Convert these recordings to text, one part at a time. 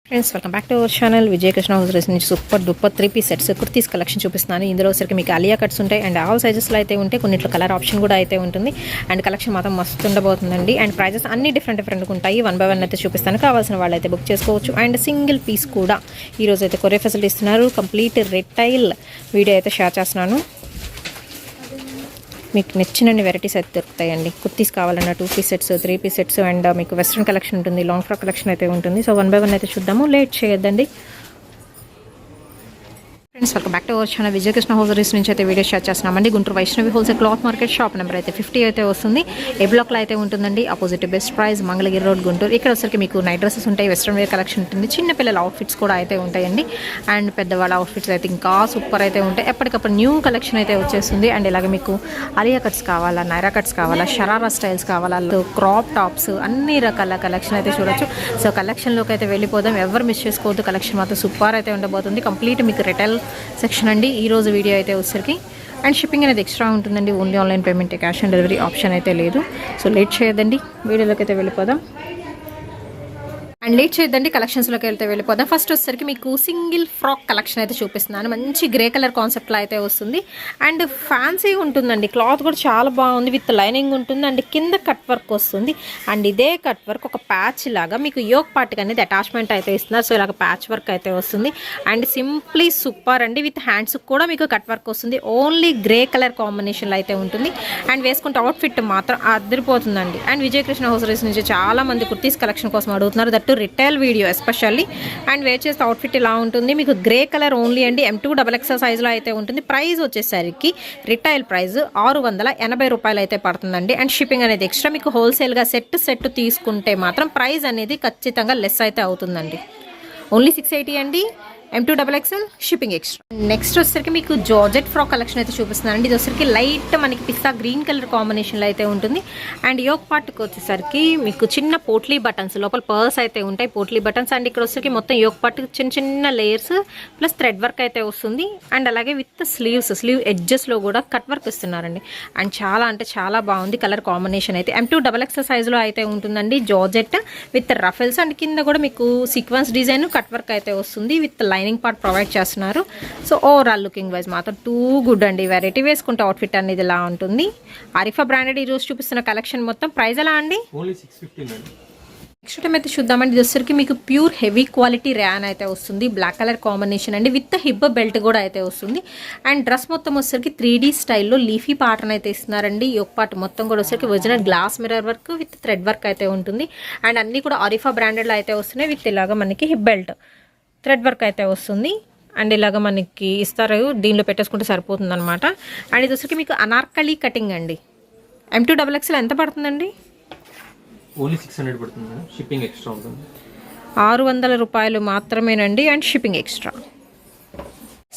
Friends welcome back to our channel Vijayakrishna house నుంచి super duper 3-piece sets kurtis collection చూపిస్తున్నాను. ఇందులో వచ్చరికి మీకు అలియా కట్స్ ఉంటాయి అండ్ ఆల్ సైజెస్లో అయితే ఉంటాయి. కొన్నిట్లో కలర్ ఆప్షన్ కూడా అయితే ఉంటుంది అండ్ కలెక్షన్ మాత్రం మస్తు ఉండబోతుందండి. అండ్ ప్రైజెస్ అన్ని డిఫరెంట్గా ఉంటాయి. 1 by 1 అయితే చూపిస్తాను. కావాల్సిన వాళ్ళు అయితే బుక్ చేసుకోవచ్చు. అండ్ సింగిల్ పీస్ కూడా ఈరోజు అయితే కొరియర్ ఫెసిలిటీ ఇస్తున్నారు. కంప్లీట్ రిటైల్ వీడియో అయితే షేర్ చేస్తున్నాను. మీకు నచ్చిన వెరైటీస్ అయితే దొరుకుతాయండి. కుర్తీస్ కావాలన్నా 2-piece sets, 3-piece sets and మీకు వెస్ట్రన్ కలెక్షన్ ఉంటుంది, లాంగ్ ఫ్రాక్ కలెక్షన్ అయితే ఉంటుంది. సో 1 by 1 అయితే చూద్దాము. లేట్ చేయొద్దండి. Friends welcome back to our channel Vijayakrishna hosieries నుంచి అయితే వీడియో షేర్ చేస్తున్నామండి. Guntur Vaishnavi wholesale cloth market shop number అయితే 50 అయితే వస్తుంది. ఏ బ్లాక్లో అయితే ఉంటుందండి. Opposite best price Mangalagiri road Guntur. ఇక్కడ వచ్చరికి మీకు నైట్ డ్రెస్సెస్ ఉంటాయి, వెస్ట్రన్ వేర్ కలెక్షన్ ఉంటుంది, చిన్నపిల్లల అవుట్ఫిట్స్ కూడా అయితే ఉంటాయండి. అండ్ పెద్దవాళ్ళ అవుట్ఫిట్స్ అయితే ఇంకా సూపర్ అయితే ఉంటాయి. ఎప్పటికప్పుడు న్యూ కలెక్షన్ అయితే వచ్చేస్తుంది. అండ్ ఇలాగ మీకు అలియా కట్స్ కావాలా, నైరా కట్స్ కావాలా, షరారా స్టైల్స్ కావాలా, క్రాప్ టాప్స్ అన్ని రకాల కలెక్షన్ అయితే చూడొచ్చు. సో కలెక్షన్లోకి అయితే వెళ్ళిపోదాం. ఎవరు మిస్ చేసుకోవద్దు. కలెక్షన్ మాత్రం సూపర్ అయితే ఉండబోతుంది. కంప్లీట్ మీకు రిటైల్ సెక్షన్ అండి ఈరోజు వీడియో అయితే వచ్చరికి. అండ్ షిప్పింగ్ అనేది ఎక్స్ట్రా ఉంటుందండి. Only online payment, cash on delivery option అయితే లేదు. సో లేట్ చేయొద్దండి. వీడియోలోకి అయితే వెళ్ళిపోదాం. అండ్ లేట్ చేయొద్దండి. కలెక్షన్స్లోకి వెళ్తే వెళ్ళిపోదాం. ఫస్ట్ వచ్చేసరికి మీకు సింగిల్ ఫ్రాక్ కలెక్షన్ అయితే చూపిస్తున్నాను. మంచి గ్రే కలర్ కాన్సెప్ట్లో అయితే వస్తుంది. అండ్ ఫ్యాన్సీ ఉంటుందండి. క్లాత్ కూడా చాలా బాగుంది. విత్ లైనింగ్ ఉంటుంది అండ్ కింద కట్ వర్క్ వస్తుంది. అండ్ ఇదే కట్ వర్క్ ఒక ప్యాచ్ లాగా మీకు యోక్ పార్ట్కి అనేది అటాచ్మెంట్ అయితే ఇస్తున్నారు. సో ఇలాగ ప్యాచ్ వర్క్ అయితే వస్తుంది. అండ్ సింప్లీ సూపర్ అండి. విత్ హ్యాండ్స్ కూడా మీకు కట్ వర్క్ వస్తుంది. ఓన్లీ గ్రే కలర్ కాంబినేషన్లో అయితే ఉంటుంది. అండ్ వేసుకుంటే అవుట్ఫిట్ మాత్రం అదిరిపోతుందండి. అండ్ విజయకృష్ణ హౌసరీస్ నుంచి చాలా మంది కుర్తీస్ కలెక్షన్ కోసం అడుగుతున్నారు. That retail video especially. And wear చేస్తే అవుట్ఫిట్ ఇలా ఉంటుంది. మీకు గ్రే కలర్ ఓన్లీ అండి. M2XXL సైజులో అయితే ఉంటుంది. ప్రైస్ వచ్చేసరికి రిటైల్ ప్రైస్ 680 రూపాయలు అయితే పడుతుందండి. అండ్ షిప్పింగ్ అనేది ఎక్స్ట్రా. మీకు హోల్సేల్గా సెట్ తీసుకుంటే మాత్రం ప్రైస్ అనేది ఖచ్చితంగా లెస్ అయితే అవుతుందండి. ఓన్లీ 680 అండి. M2XXL shipping extra. నెక్స్ట్ వచ్చేసరికి మీకు జార్జెట్ ఫ్రాక్ కలెక్షన్ అయితే చూపిస్తున్నానండి. ఇది వచ్చేసరికి లైట్ మనకి పిస్తా గ్రీన్ కలర్ కాంబినేషన్లో అయితే ఉంటుంది. అండ్ యోక్ పార్ట్కి వచ్చేసరికి మీకు చిన్న పోట్లీ బటన్స్, లోపల పర్స్ అయితే ఉంటాయి, పోట్లీ బటన్స్. అండ్ ఇక్కడ వచ్చేసరికి మొత్తం యోక్ పార్ట్ చిన్న లేయర్స్ ప్లస్ థ్రెడ్ వర్క్ అయితే వస్తుంది. అండ్ అలాగే విత్ స్లీవ్ ఎడ్జెస్లో కూడా కట్ వర్క్ ఇస్తున్నారండి. అండ్ చాలా అంటే చాలా బాగుంది కలర్ కాంబినేషన్ అయితే. M2XXL సైజులో అయితే ఉంటుందండి. జార్జెట్ విత్ రఫెల్స్ అండ్ కింద కూడా మీకు సీక్వెన్స్ డిజైన్ కట్ వర్క్ అయితే వస్తుంది. విత్ లైనింగ్ పార్ట్ ప్రొవైడ్ చేస్తున్నారు. సో ఓవరాల్ లుకింగ్ వైజ్ మాత్రం టూ గుడ్ అండి. వెరైటీ వేసుకుంటే అవుట్ఫిట్ అనేది ఇలా ఉంటుంది. ఆరిఫా బ్రాండెడ్ ఈరోజు చూపిస్తున్న కలెక్షన్ మొత్తం ప్రైస్ ఎలా అండి? నెక్స్ట్ టైం అయితే చూద్దామండి. ఇది వచ్చరికి మీకు ప్యూర్ హెవీ క్వాలిటీ ర్యాన్ అయితే వస్తుంది. బ్లాక్ కలర్ కాంబినేషన్ అండి. విత్ హిప్ బెల్ట్ కూడా అయితే వస్తుంది. అండ్ డ్రెస్ మొత్తం వచ్చరికి 3D స్టైల్లో లీఫీ ప్యాటర్న్ అయితే ఇస్తున్నారండి. యోక్ పార్ట్ మొత్తం కూడా వచ్చరికి original glass mirror work with thread work అయితే ఉంటుంది. అండ్ అన్నీ కూడా ఆరిఫా బ్రాండెడ్లో అయితే వస్తున్నాయి. విత్ ఇలాగా మనకి హిప్ బెల్ట్ థ్రెడ్ వర్క్ అయితే వస్తుంది. అండ్ ఇలాగ మనకి ఇస్తారు. దీనిలో పెట్టేసుకుంటే సరిపోతుంది అనమాట. అండ్ ఇది వచ్చరికి మీకు అనార్కలి కటింగ్ అండి. M2XXL ఎంత పడుతుందండి? ఓన్లీ 600 పడుతుంది. షిప్పింగ్ ఎక్స్ట్రా ఉంటుంది. 600 రూపాయలు మాత్రమేనండి. And shipping extra.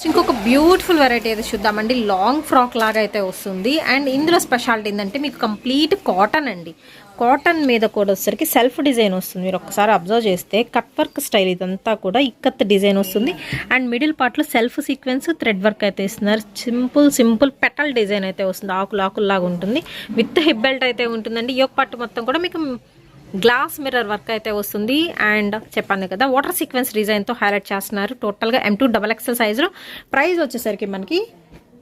ఇంకొక బ్యూటిఫుల్ వెరైటీ అయితే చూద్దామండి. లాంగ్ ఫ్రాక్ లాగా అయితే వస్తుంది. అండ్ ఇందులో స్పెషాలిటీ ఏంటంటే మీకు కంప్లీట్ కాటన్ అండి. కాటన్ మీద కూడా వచ్చేసరికి సెల్ఫ్ డిజైన్ వస్తుంది. మీరు ఒకసారి అబ్జర్వ్ చేస్తే కట్ వర్క్ స్టైల్ ఇదంతా కూడా ఇక్కత్ డిజైన్ వస్తుంది. అండ్ మిడిల్ పార్ట్లో సెల్ఫ్ సీక్వెన్స్ థ్రెడ్ వర్క్ అయితే ఇస్తున్నారు. సింపుల్ పెటల్ డిజైన్ అయితే వస్తుంది. ఆకులాగా ఉంటుంది. విత్ హిప్ బెల్ట్ అయితే ఉంటుందండి. యోక్ పార్ట్ మొత్తం కూడా మీకు గ్లాస్ మిర్రర్ వర్క్ అయితే వస్తుంది. అండ్ చెప్పాను కదా వాటర్ సీక్వెన్స్ డిజైన్తో హైలైట్ చేస్తున్నారు. టోటల్గా M2XXL సైజులో ప్రైస్ వచ్చేసరికి మనకి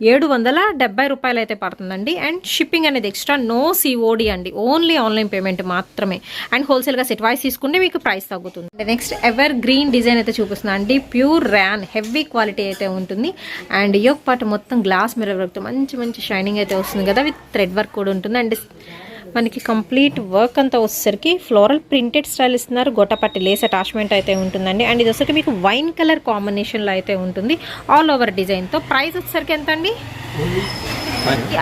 770 రూపాయలు అయితే పడుతుందండి. అండ్ షిప్పింగ్ అనేది ఎక్స్ట్రా. నో COD అండి. ఓన్లీ ఆన్లైన్ పేమెంట్ మాత్రమే. అండ్ హోల్సేల్గా సెట్ వైస్ తీసుకుంటే మీకు ప్రైస్ తగ్గుతుంది. నెక్స్ట్ ఎవర్ గ్రీన్ డిజైన్ అయితే చూపిస్తున్నా అండి. ప్యూర్ ర్యాన్ హెవీ క్వాలిటీ అయితే ఉంటుంది. అండ్ యోక్ పార్ట్ మొత్తం గ్లాస్ మిర్రర్ వర్క్తో మంచి షైనింగ్ అయితే వస్తుంది కదా. విత్ థ్రెడ్ వర్క్ కూడా ఉంటుంది. అండ్ మనకి కంప్లీట్ వర్క్ అంతా వచ్చేసరికి ఫ్లోరల్ ప్రింటెడ్ స్టైల్ ఇస్తున్నారు. గొట్టపట్టి లేస్ అటాచ్మెంట్ అయితే ఉంటుందండి. అండ్ ఇది వచ్చేసరికి మీకు వైన్ కలర్ కాంబినేషన్లో అయితే ఉంటుంది. ఆల్ ఓవర్ డిజైన్తో. ప్రైస్ వచ్చేసరికి ఎంత అండి?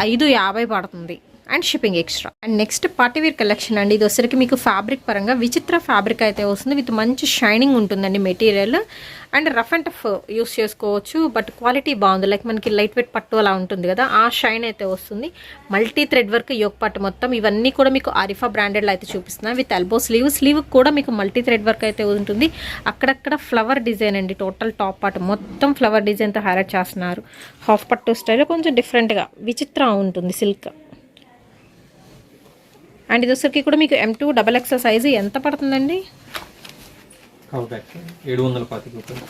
550 పడుతుంది. And shipping extra. And next partywear collection అండి. ఇది వచ్చరికి మీకు ఫ్యాబ్రిక్ పరంగా విచిత్ర ఫ్యాబ్రిక్ అయితే వస్తుంది. విత్ మంచి షైనింగ్ ఉంటుందండి material. And rough and tough use చేసుకోవచ్చు. బట్ క్వాలిటీ బాగుంది. లైక్ మనకి లైట్ వెయిట్ పట్టు అలా ఉంటుంది కదా, ఆ షైన్ అయితే వస్తుంది. మల్టీ థ్రెడ్ వర్క్ యోక్ పట్టు మొత్తం ఇవన్నీ కూడా మీకు ఆరిఫా బ్రాండెడ్లో అయితే చూపిస్తున్నాను. విత్ ఎల్బో స్లీవ్ కూడా మీకు మల్టీ థ్రెడ్ వర్క్ అయితే ఉంటుంది. అక్కడక్కడ ఫ్లవర్ డిజైన్ అండి. టోటల్ టాప్ పార్ట్ మొత్తం ఫ్లవర్ డిజైన్తో హైలైట్ చేస్తున్నారు. హాఫ్ పట్టు స్టైల్ కొంచెం డిఫరెంట్గా విచిత్ర ఉంటుంది సిల్క్. అండ్ ఇది వచ్చరికి కూడా మీకు M2XXL సైజు ఎంత పడుతుందండి? కవర్ బ్యాక్ 725 రూపాయలు.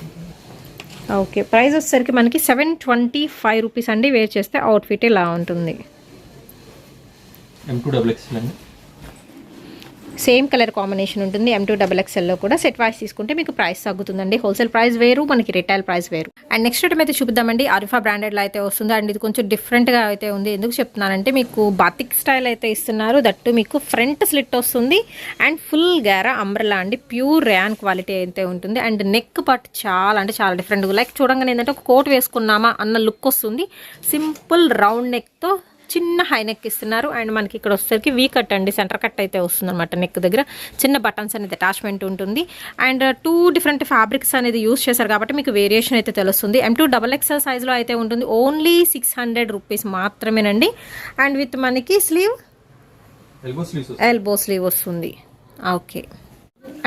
ఓకే, ప్రైస్ వచ్చేసరికి మనకి 725 రూపీస్ అండి. వేర్ చేస్తే అవుట్ఫిట్ ఇలా ఉంటుంది. M2XXL అండి. సేమ్ కలర్ కాంబినేషన్ ఉంటుంది. M2XXL లో కూడా సెట్ వైస్ తీసుకుంటే మీకు ప్రైస్ తగ్గుతుందండి. హోల్సేల్ ప్రైస్ వేరు, మనకి రిటైల్ ప్రైస్ వేరు. అండ్ నెక్స్ట్ ఐటమ్ అయితే చూపిద్దామండి. అరిఫా బ్రాండెడ్లో అయితే వస్తుంది. అండ్ ఇది కొంచెం డిఫరెంట్గా అయితే ఉంది. ఎందుకు చెప్తున్నానంటే మీకు బాతిక్ స్టైల్ అయితే ఇస్తున్నారు. దట్టు మీకు ఫ్రంట్ స్లిట్ వస్తుంది అండ్ ఫుల్ గ్యారా అంబ్రెలా అండి. ప్యూర్ ర్యాన్ క్వాలిటీ అయితే ఉంటుంది. అండ్ నెక్ పార్ట్ చాలా అంటే చాలా డిఫరెంట్. లైక్ చూడంగానే ఏంటంటే ఒక కోట్ వేసుకున్నామా అన్న లుక్ వస్తుంది. సింపుల్ రౌండ్ నెక్తో చిన్న హై నెక్ ఇస్తున్నారు. అండ్ మనకి ఇక్కడ వచ్చేసరికి వీ కట్ అండి, సెంటర్ కట్ అయితే వస్తుంది అనమాట. నెక్ దగ్గర చిన్న బటన్స్ అనేది అటాచ్మెంట్ ఉంటుంది. అండ్ 2 డిఫరెంట్ ఫ్యాబ్రిక్స్ అనేది యూస్ చేశారు కాబట్టి మీకు వేరియేషన్ అయితే తెలుస్తుంది. M2XXL సైజ్లో అయితే ఉంటుంది. ఓన్లీ 600 రూపీస్ మాత్రమేనండి. అండ్ విత్ మనకి స్లీవ్ ఎల్బో స్లీవ్ వస్తుంది. ఓకే,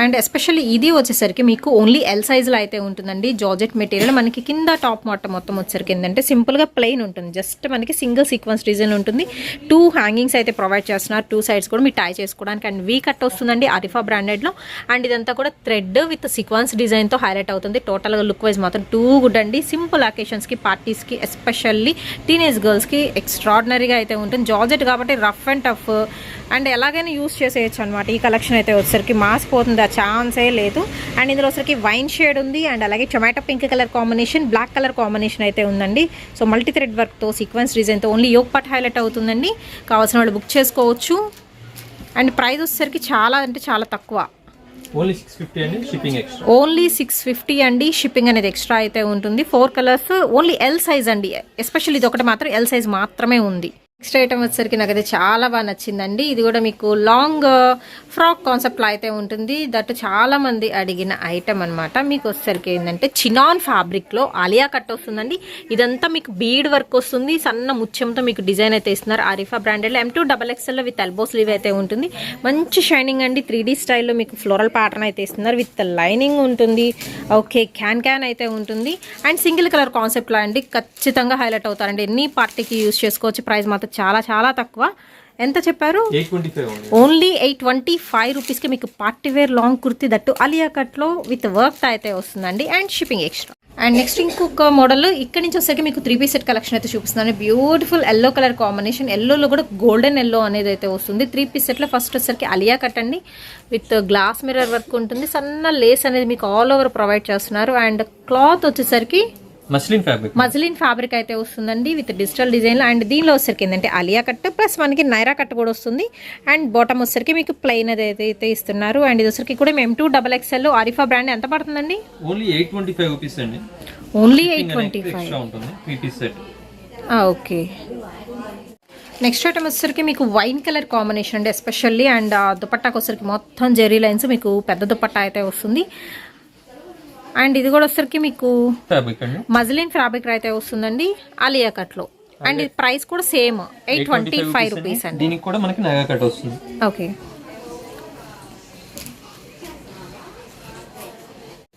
అండ్ ఎస్పెషల్లీ ఇది వచ్చేసరికి మీకు ఓన్లీ ఎల్ సైజులో అయితే ఉంటుందండి. జార్జెట్ మెటీరియల్ మనకి కింద టాప్ మొత్తం వచ్చేసరికి ఏంటంటే సింపుల్గా ప్లెయిన్ ఉంటుంది. జస్ట్ మనకి సింగిల్ సీక్వెన్స్ డిజైన్ ఉంటుంది. 2 హ్యాంగింగ్స్ అయితే ప్రొవైడ్ చేస్తున్నారు. 2 సైడ్స్ కూడా మీరు టై చేసుకోవడానికి. అండ్ వీ కట్ వస్తుందండి అరిఫా బ్రాండెడ్లో. అండ్ ఇదంతా కూడా థ్రెడ్ విత్ సీక్వెన్స్ డిజైన్తో హైలైట్ అవుతుంది. టోటల్గా లుక్ వైజ్ మాత్రం టూ గుడ్ అండి. సింపుల్ అకేషన్స్కి, పార్టీస్కి, ఎస్పెషల్లీ టీనేజ్ గర్ల్స్కి ఎక్స్ట్రాడినరీగా అయితే ఉంటుంది. జార్జెట్ కాబట్టి రఫ్ అండ్ టఫ్ అండ్ ఎలాగైనా యూస్ చేసేయచ్చు అనమాట. ఈ కలెక్షన్ అయితే వచ్చేసరికి మాసిపోతుంది, ఆ ఛాన్సే లేదు. అండ్ ఇందులో వచ్చరికి వైన్ షేడ్ ఉంది. అండ్ అలాగే tomato pink colour combination, black colour combination అయితే ఉందండి. సో మల్టీ థ్రెడ్ వర్క్తో సీక్వెన్స్ డిజైన్తో ఓన్లీ యోగ్ పార్ట్ హైలైట్ అవుతుందండి. కావాల్సిన వాళ్ళు బుక్ చేసుకోవచ్చు. అండ్ ప్రైస్ వచ్చేసరికి చాలా అంటే చాలా తక్కువ. ఓన్లీ 650 అండి, షిప్పింగ్ ఎక్స్ట్రా. ఓన్లీ 650 అండి. షిప్పింగ్ అనేది ఎక్స్ట్రా అయితే ఉంటుంది. 4 కలర్స్, ఓన్లీ ఎల్ సైజ్ అండి. ఎస్పెషల్లీ ఇది ఒకటి మాత్రం ఎల్ సైజ్ మాత్రమే ఉంది. నెక్స్ట్ ఐటమ్ వచ్చేసరికి నాకైతే చాలా బాగా నచ్చిందండి. ఇది కూడా మీకు లాంగ్ ఫ్రాక్ కాన్సెప్ట్లో అయితే ఉంటుంది. దట్ చాలా మంది అడిగిన ఐటమ్ అనమాట. మీకు వచ్చేసరికి ఏంటంటే చినాన్ ఫ్యాబ్రిక్లో ఆలియా కట్ వస్తుందండి. ఇదంతా మీకు బీడ్ వర్క్ వస్తుంది. సన్న ముత్యంతో మీకు డిజైన్ అయితే ఇస్తున్నారు. అరిఫా బ్రాండెడ్లో M2XXL విత్ ఎల్బో స్లీవ్ అయితే ఉంటుంది. మంచి షైనింగ్ అండి. 3D స్టైల్లో మీకు ఫ్లోరల్ ప్యాటర్న్ అయితే ఇస్తున్నారు. విత్ లైనింగ్ ఉంటుంది. ఓకే, క్యాన్ అయితే ఉంటుంది. అండ్ సింగిల్ కలర్ కాన్సెప్ట్లో అండి. ఖచ్చితంగా హైలైట్ అవుతారండి. ఎన్ని పార్టీకి యూస్ చేసుకోవచ్చు. ప్రైస్ మాత్రం చాలా చాలా తక్కువ. ఎంత చెప్పారు? 825. ఓన్లీ 825 రూపీస్కి మీకు party wear long kurti that Alia కట్లో విత్ వర్క్ అయితే వస్తుందండి. And shipping extra. And next ఇంకొక మోడల్ ఇక్కడ నుంచి వచ్చేసరికి మీకు 3 పీస్ సెట్ కలెక్షన్ అయితే చూపిస్తున్నాను. Beautiful yellow colour combination. ఎల్లోలో కూడా గోల్డెన్ ఎల్లో అనేది అయితే వస్తుంది. 3 పీస్ సెట్లో ఫస్ట్ వచ్చేసరికి అలియా కట్ అండి. విత్ గ్లాస్ మిర్రర్ వర్క్ ఉంటుంది. సన్న లేస్ అనేది మీకు ఆల్ ఓవర్ ప్రొవైడ్ చేస్తున్నారు. అండ్ క్లాత్ వచ్చేసరికి మజ్లిన్ ఫ్యాబ్రిక్ అయితే వస్తుందండి విత్ డిజిటల్ డిజైన్. అండ్ దీనిలో వచ్చేసరికి ఏంటంటే అలియా కట్ ప్లస్ మనకి నైరా కట్ కూడా వస్తుంది. అండ్ బాటమ్ వచ్చేసరికి మీకు ప్లెయిన్ అయితే ఇస్తున్నారు. అండ్ ఇది వచ్చేసరికి కూడా M2XXL అరిఫా బ్రాండ్ ఎంత పడుతుందండి? ఓన్లీ 825 రూపీస్ అండి. ఓన్లీ 825 ఉంటుంది 3 piece set. Okay, next item వచ్చేసరికి మీకు వైన్ కలర్ కాంబినేషన్ అండి ఎస్పెషల్లీ. అండ్ దుపట్టాకి వచ్చేసరికి మొత్తం జెరీ లైన్స్ మీకు పెద్ద దుపట్టా అయితే వస్తుంది. అండ్ ఇది కూడా వచ్చేసరికి మీకు మజ్లిన్ ఫ్యాబ్రిక్ అయితే వస్తుందండి అలియా కట్ లో. అండ్ ఇది ప్రైస్ కూడా సేమ్ 825 రూపీస్ అండి. దీనికి కూడా మనకి నగా కట్ వస్తుంది. ఓకే,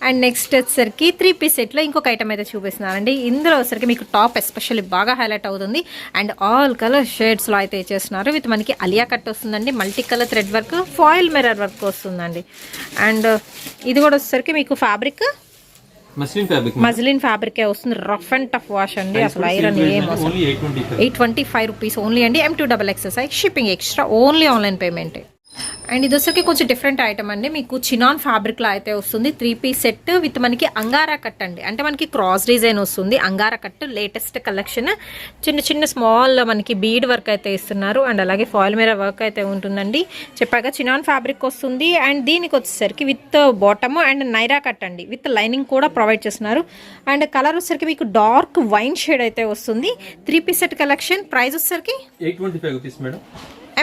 అండ్ నెక్స్ట్ వచ్చేసరికి 3 పీస్ సెట్లో ఇంకొక ఐటమ్ అయితే చూపిస్తున్నానండి. ఇందులో వచ్చేసరికి మీకు టాప్ ఎస్పెషల్లీ బాగా హైలైట్ అవుతుంది. అండ్ ఆల్ కలర్ షేడ్స్లో అయితే చేస్తున్నారు. విత్ మనకి అలియా కట్ వస్తుందండి. Multi colour thread work, foil mirror work వస్తుందండి. అండ్ ఇది కూడా వచ్చేసరికి మీకు ఫ్యాబ్రిక్ మజ్లిన్ ఫ్యాబ్రిక్ వస్తుంది. రఫ్ అండ్ టఫ్ వాష్ అండి. అసలు ఐరన్ ఏం 825 రూపీస్ ఓన్లీ అండి. M2XXL shipping extra. Only online payment. And ఇది వచ్చరికి కొంచెం డిఫరెంట్ ఐటమ్ అండి. మీకు చినాన్ ఫ్యాబ్రిక్లో అయితే వస్తుంది. 3 పీస్ సెట్ విత్ మనకి అంగారా కట్ అండి. అంటే మనకి క్రాస్ డిజైన్ వస్తుంది. Angara cut latest collection. చిన్న చిన్న స్మాల్ మనకి బీడ్ వర్క్ అయితే ఇస్తున్నారు. అండ్ అలాగే ఫాయిల్ మీద వర్క్ అయితే ఉంటుందండి. చెప్పాక చినాన్ ఫ్యాబ్రిక్ వస్తుంది. అండ్ దీనికి వచ్చేసరికి with bottom and Naira cut అండి. విత్ లైనింగ్ కూడా ప్రొవైడ్ చేస్తున్నారు. అండ్ కలర్ వచ్చేసరికి మీకు డార్క్ వైన్ షేడ్ అయితే వస్తుంది. 3 పీస్ సెట్ కలెక్షన్. ప్రైస్ వచ్చేసరికి 825 rupees madam.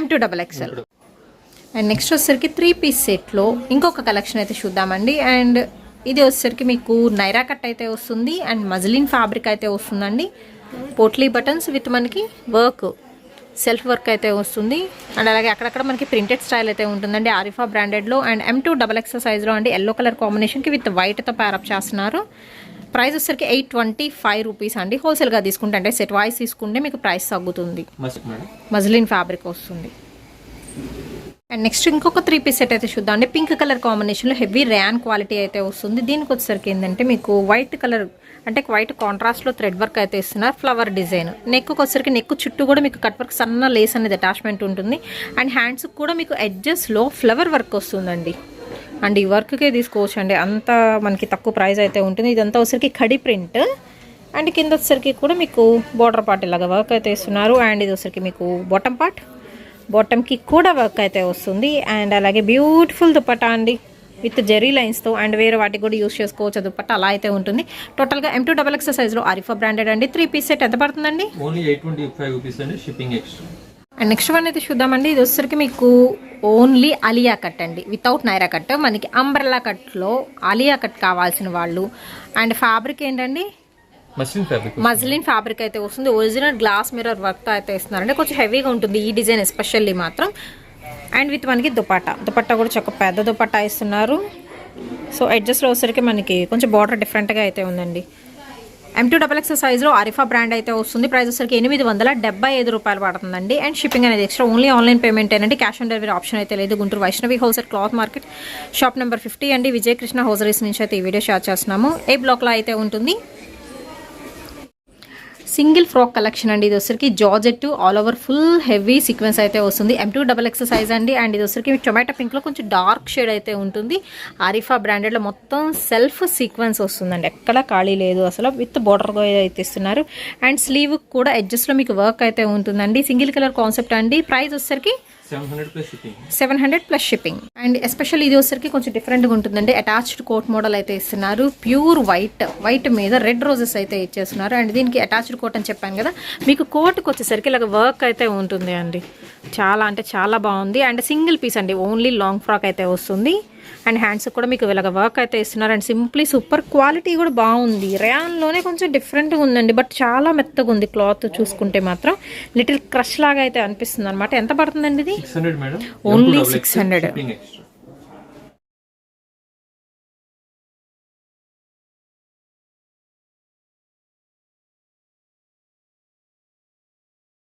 M2XXL. And next వచ్చేసరికి 3 పీస్ సెట్లో ఇంకొక కలెక్షన్ అయితే చూద్దామండి. అండ్ ఇది వచ్చేసరికి మీకు నైరా కట్ అయితే వస్తుంది. అండ్ మజ్లిన్ ఫ్యాబ్రిక్ అయితే వస్తుందండి. పోట్లీ బటన్స్ విత్ మనకి వర్క్, సెల్ఫ్ వర్క్ అయితే వస్తుంది. అండ్ అలాగే అక్కడక్కడ మనకి ప్రింటెడ్ స్టైల్ అయితే ఉంటుందండి అరిఫా బ్రాండెడ్లో. అండ్ M2XXL సైజ్లో అండి. ఎల్లో కలర్ కాంబినేషన్కి విత్ వైట్తో ప్యారప్ చేస్తున్నారు. ప్రైస్ వచ్చేసరికి 825 రూపీస్ అండి. హోల్సేల్గా తీసుకుంటే అంటే సెట్ వైస్ తీసుకుంటే మీకు ప్రైస్ తగ్గుతుంది. మజ్లిన్ ఫ్యాబ్రిక్ వస్తుంది. అండ్ నెక్స్ట్ ఇంకొక 3 పీస్ సెట్ అయితే చూద్దాం అండి. పింక్ కలర్ కాంబినేషన్లో హెవీ ర్యాన్ క్వాలిటీ అయితే వస్తుంది. దీనికి వచ్చేసరికి ఏంటంటే మీకు వైట్ కలర్ అంటే వైట్ కాంట్రాస్ట్లో థ్రెడ్ వర్క్ అయితే ఇస్తున్నారు. ఫ్లవర్ డిజైన్ నెక్కు వచ్చేసరికి నెక్కు చుట్టూ కూడా మీకు కట్ వర్క్ సన్న లేస్ అనేది అటాచ్మెంట్ ఉంటుంది. అండ్ హ్యాండ్స్ కూడా మీకు ఎడ్జెస్లో ఫ్లవర్ వర్క్ వస్తుందండి. అండ్ ఈ వర్క్కే తీసుకోవచ్చు అండి, అంత మనకి తక్కువ ప్రైస్ అయితే ఉంటుంది. ఇదంతా వచ్చేసరికి కడి ప్రింట్ అండ్ కింద వచ్చేసరికి కూడా మీకు బార్డర్ పార్ట్ ఇలాగా వర్క్ అయితే ఇస్తున్నారు. అండ్ ఇది వచ్చేసరికి మీకు బాటమ్ పార్ట్, బాటమ్కి కూడా వర్క్ అయితే వస్తుంది. అండ్ అలాగే బ్యూటిఫుల్ దుపట్టా అండి విత్ జెరీ లైన్స్తో. అండ్ వేరే వాటికి కూడా యూస్ చేసుకోవచ్చు దుపట్టా, అలా అయితే ఉంటుంది. టోటల్గా M2XX సైజ్లో ఆరిఫా బ్రాండెడ్ అండి. 3 పీస్ సెట్ ఎంత పడుతుందండి? ఓన్లీ 825 రూపీస్ అండి, shipping extra. And next one అయితే చూద్దామండి. ఇది వచ్చేసరికి మీకు ఓన్లీ అలియా కట్ అండి, వితౌట్ నైరా కట్. మనకి అంబ్రెల్లా కట్లో అలియా కట్ కావాల్సిన వాళ్ళు. అండ్ ఫ్యాబ్రిక్ ఏంటండి? మస్లిన్ ఫ్యాబ్రిక్ అయితే వస్తుంది. ఒరిజినల్ గ్లాస్ మిర్రర్ వర్క్ అయితే ఇస్తున్నారండి. కొంచెం హెవీగా ఉంటుంది ఈ డిజైన్ ఎస్పెషల్లీ మాత్రం. అండ్ విత్ మనకి దుపట్టా కూడా చక్క పెద్ద దుపట్టా ఇస్తున్నారు. సో ఎడ్జస్ట్లో వచ్చేసరికి మనకి కొంచెం బార్డర్ డిఫరెంట్గా అయితే ఉందండి. M2XX సైజ్లో ఆరిఫా బ్రాండ్ అయితే వస్తుంది. ప్రైస్ వచ్చేసరికి 875 రూపాయలు పడుతుందండి. అండ్ షిప్పింగ్ అనేది ఎక్స్ట్రా, ఓన్లీ ఆన్లైన్ పేమెంట్ ఏనండి, క్యాష్ ఆన్ డెలివరీ ఆప్షన్ అయితే లేదు. Guntur Vaishnavi wholesale cloth market, shop number 50 అండి. విజయకృష్ణ హోజరీస్ నుంచి అయితే ఈ వీడియో షేర్ చేస్తున్నాము. ఏ బ్లాక్లో అయితే ఉంటుంది. సింగిల్ ఫ్రాక్ కలెక్షన్ అండి. ఇది వచ్చరికి georgette all over full heavy sequence అయితే వస్తుంది. M2XX సైజ్ అండి. అండ్ ఇది వచ్చరికి టొమాటో పింక్లో కొంచెం డార్క్ షేడ్ అయితే ఉంటుంది. ఆరిఫా బ్రాండెడ్లో మొత్తం సెల్ఫ్ సీక్వెన్స్ వస్తుందండి, ఎక్కడ ఖాళీ లేదు అసలు. విత్ బార్డర్ అయితే ఇస్తున్నారు. అండ్ స్లీవ్ కూడా ఎడ్జస్ట్లో మీకు వర్క్ అయితే ఉంటుందండి. సింగిల్ కలర్ కాన్సెప్ట్ అండి. ప్రైస్ వచ్చరికి 700 ప్లస్ షిప్పింగ్. అండ్ ఎస్పెషల్ ఇది వచ్చరికి కొంచెం డిఫరెంట్గా ఉంటుందండి. అటాచ్డ్ కోట్ మోడల్ అయితే ఇస్తున్నారు. ప్యూర్ వైట్ మీద రెడ్ రోజెస్ అయితే ఇచ్చేస్తున్నారు. అండ్ దీనికి అటాచ్డ్ కోట్ అని చెప్పాను కదా, మీకు కోట్కి వచ్చేసరికి ఇలాగ వర్క్ అయితే ఉంటుంది అండి. చాలా అంటే చాలా బాగుంది. అండ్ సింగిల్ పీస్ అండి, ఓన్లీ లాంగ్ ఫ్రాక్ అయితే వస్తుంది. అండ్ హ్యాండ్స్ కూడా మీకు ఇలాగ వర్క్ అయితే ఇస్తున్నారు. అండ్ సింప్లీ సూపర్, క్వాలిటీ కూడా బాగుంది. రేయాన్లోనే కొంచెం డిఫరెంట్గా ఉందండి, బట్ చాలా మెత్తగా ఉంది. క్లాత్ చూసుకుంటే మాత్రం లిటిల్ క్రష్ లాగా అయితే అనిపిస్తుంది అనమాట. ఎంత పడుతుందండి ఇది? $600 మేడం. ఓన్లీ 600.